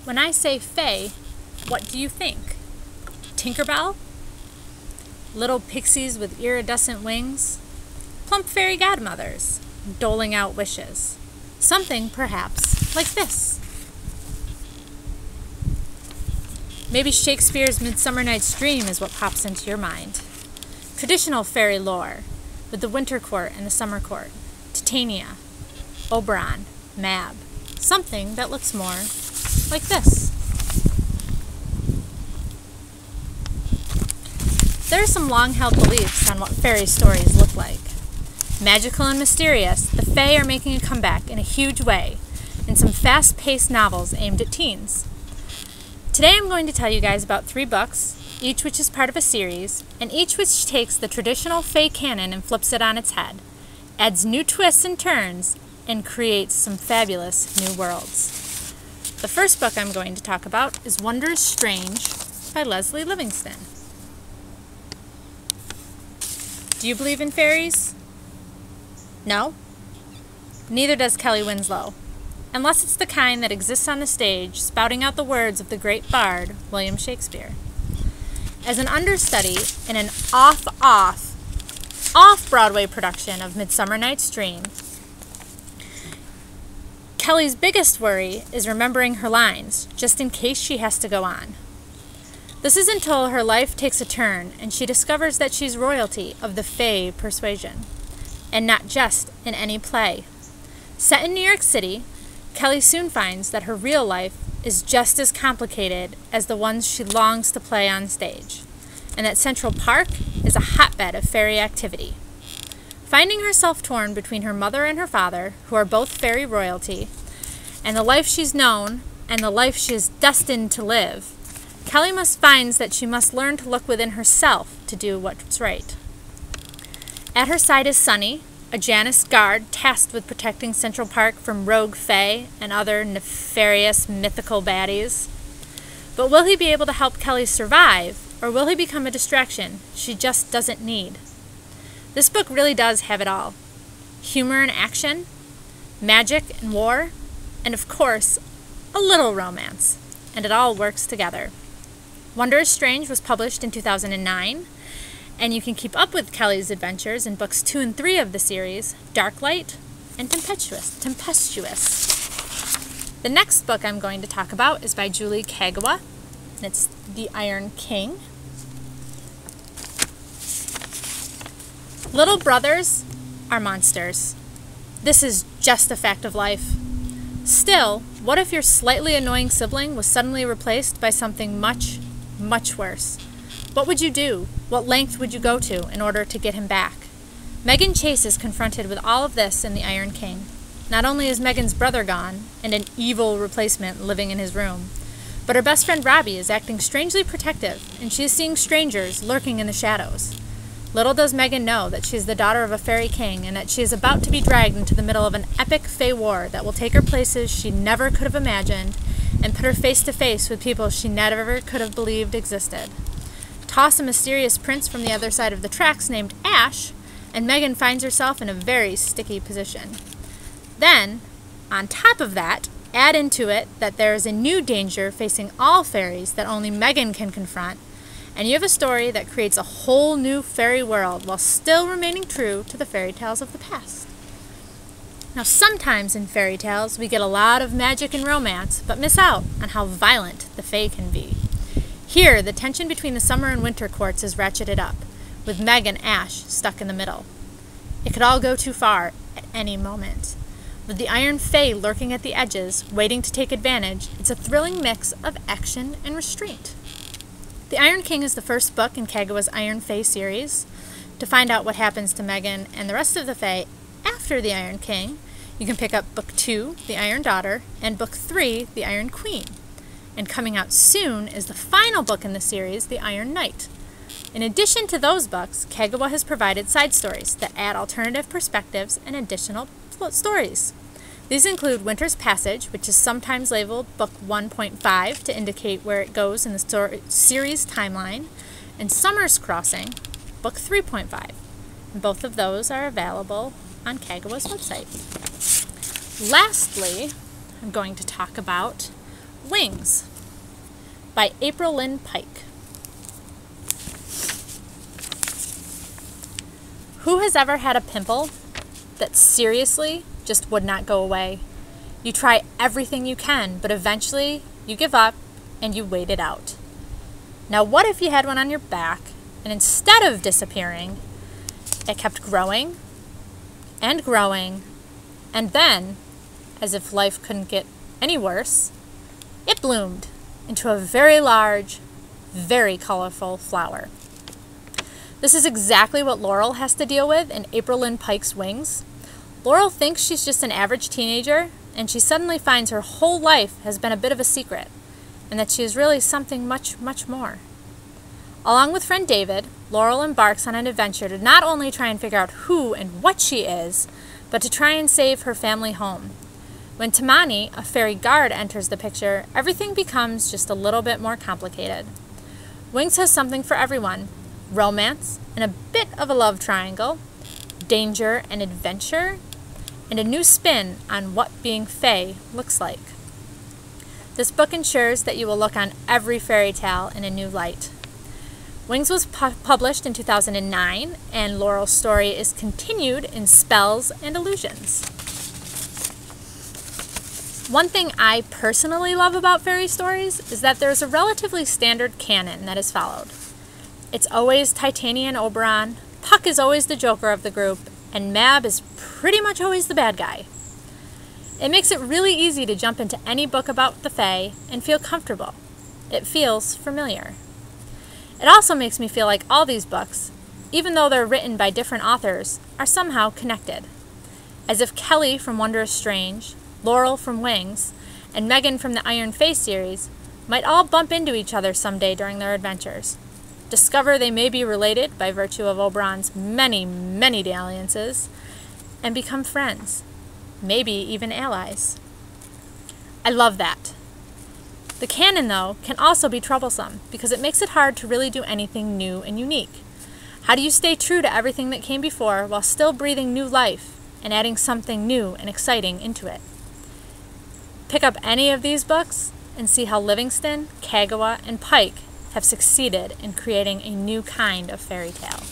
When I say fae, what do you think? Tinkerbell? Little pixies with iridescent wings? Plump fairy godmothers, doling out wishes. Something, perhaps, like this. Maybe Shakespeare's Midsummer Night's Dream is what pops into your mind. Traditional fairy lore, with the winter court and the summer court, Titania, Oberon, Mab. Something that looks more like this. There are some long-held beliefs on what fairy stories look like. Magical and mysterious, the fae are making a comeback in a huge way in some fast-paced novels aimed at teens. Today I'm going to tell you guys about 3 books, each which is part of a series, and each which takes the traditional fae canon and flips it on its head, adds new twists and turns, and creates some fabulous new worlds. The first book I'm going to talk about is Wondrous Strange by Leslie Livingston. Do you believe in fairies? No? Neither does Kelly Winslow, unless it's the kind that exists on the stage, spouting out the words of the great bard, William Shakespeare. As an understudy in an off-Broadway production of Midsummer Night's Dream, Kelly's biggest worry is remembering her lines, just in case she has to go on. This is until her life takes a turn and she discovers that she's royalty of the fae persuasion, and not just in any play. Set in New York City, Kelly soon finds that her real life is just as complicated as the ones she longs to play on stage, and that Central Park is a hotbed of fairy activity. Finding herself torn between her mother and her father, who are both fairy royalty, and the life she's known and the life she is destined to live, Kelly finds that she must learn to look within herself to do what's right. At her side is Sunny, a Janus guard tasked with protecting Central Park from rogue fae and other nefarious mythical baddies. But will he be able to help Kelly survive, or will he become a distraction she just doesn't need? This book really does have it all. Humor and action, magic and war, and of course, a little romance. And it all works together. Wondrous Strange was published in 2009, and you can keep up with Kelly's adventures in books 2 and 3 of the series, Darklight and Tempestuous. The next book I'm going to talk about is by Julie Kagawa, and it's The Iron King. Little brothers are monsters. This is just a fact of life. Still, what if your slightly annoying sibling was suddenly replaced by something much, much worse? What would you do? What length would you go to in order to get him back? Megan Chase is confronted with all of this in The Iron King. Not only is Megan's brother gone, and an evil replacement living in his room, but her best friend Robbie is acting strangely protective, and she is seeing strangers lurking in the shadows. Little does Megan know that she is the daughter of a fairy king, and that she is about to be dragged into the middle of an epic fae war that will take her places she never could have imagined, and put her face to face with people she never could have believed existed. Toss a mysterious prince from the other side of the tracks named Ash, and Megan finds herself in a very sticky position. Then, on top of that, add into it that there is a new danger facing all fairies that only Megan can confront, and you have a story that creates a whole new fairy world while still remaining true to the fairy tales of the past. Now, sometimes in fairy tales we get a lot of magic and romance, but miss out on how violent the fae can be. Here, the tension between the summer and winter courts is ratcheted up, with Meg and Ash stuck in the middle. It could all go too far at any moment. With the Iron Fae lurking at the edges, waiting to take advantage, it's a thrilling mix of action and restraint. The Iron King is the first book in Kagawa's Iron Fae series. To find out what happens to Megan and the rest of the Fae after the Iron King, you can pick up Book 2, The Iron Daughter, and Book 3, The Iron Queen. And coming out soon is the final book in the series, The Iron Knight. In addition to those books, Kagawa has provided side stories that add alternative perspectives and additional stories. These include Winter's Passage, which is sometimes labeled Book 1.5 to indicate where it goes in the series timeline, and Summer's Crossing, Book 3.5. And both of those are available on Kagawa's website. Lastly, I'm going to talk about Wings by April Lynn Pike. Who has ever had a pimple that seriously just would not go away? You try everything you can, but eventually you give up and you wait it out. Now what if you had one on your back and instead of disappearing, it kept growing and growing, and then, as if life couldn't get any worse, it bloomed into a very large, very colorful flower. This is exactly what Laurel has to deal with in April Lynn Pike's Wings. Laurel thinks she's just an average teenager, and she suddenly finds her whole life has been a bit of a secret, and that she is really something much, much more. Along with friend David, Laurel embarks on an adventure to not only try and figure out who and what she is, but to try and save her family home. When Tamani, a fairy guard, enters the picture, everything becomes just a little bit more complicated. Wings has something for everyone: romance and a bit of a love triangle, danger and adventure, and a new spin on what being Fae looks like. This book ensures that you will look on every fairy tale in a new light. Wings was published in 2009, and Laurel's story is continued in Spells and Illusions. One thing I personally love about fairy stories is that there's a relatively standard canon that is followed. It's always Titania and Oberon, Puck is always the joker of the group, and Mab is pretty much always the bad guy. It makes it really easy to jump into any book about the Fae and feel comfortable. It feels familiar. It also makes me feel like all these books, even though they're written by different authors, are somehow connected. As if Kelly from Wondrous Strange, Laurel from Wings, and Megan from the Iron Fae series might all bump into each other someday during their adventures. Discover they may be related by virtue of Oberon's many, many dalliances, and become friends, maybe even allies. I love that. The canon, though, can also be troublesome because it makes it hard to really do anything new and unique. How do you stay true to everything that came before while still breathing new life and adding something new and exciting into it? Pick up any of these books and see how Livingston, Kagawa, and Pike have succeeded in creating a new kind of fairy tale.